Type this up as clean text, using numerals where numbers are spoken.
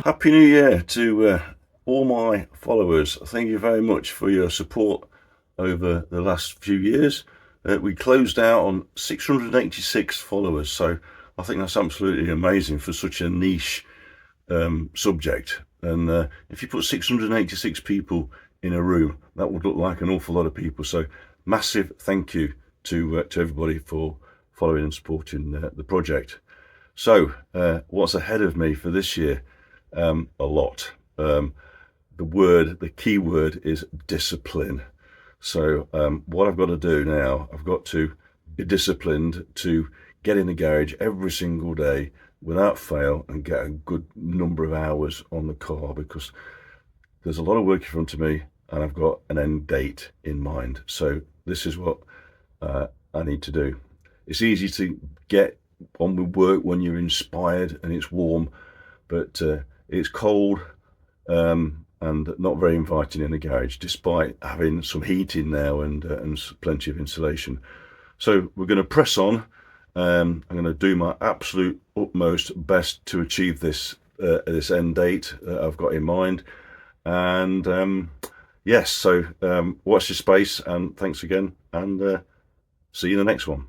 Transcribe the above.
Happy New Year to all my followers. Thank you very much for your support over the last few years. We closed out on 686 followers, so I think that's absolutely amazing for such a niche subject. And if you put 686 people in a room, that would look like an awful lot of people. So massive thank you to everybody for following and supporting the project. So what's ahead of me for this year? A lot. The key word is discipline. So what I've got to do now, I've got to be disciplined to get in the garage every single day without fail and get a good number of hours on the car, because there's a lot of work in front of me and I've got an end date in mind. So this is what I need to do. It's easy to get on with work when you're inspired and it's warm, but it's cold and not very inviting in the garage, despite having some heating now and plenty of insulation. So we're going to press on. I'm going to do my absolute utmost best to achieve this end date that I've got in mind. And yes, so watch your space, and thanks again, and see you in the next one.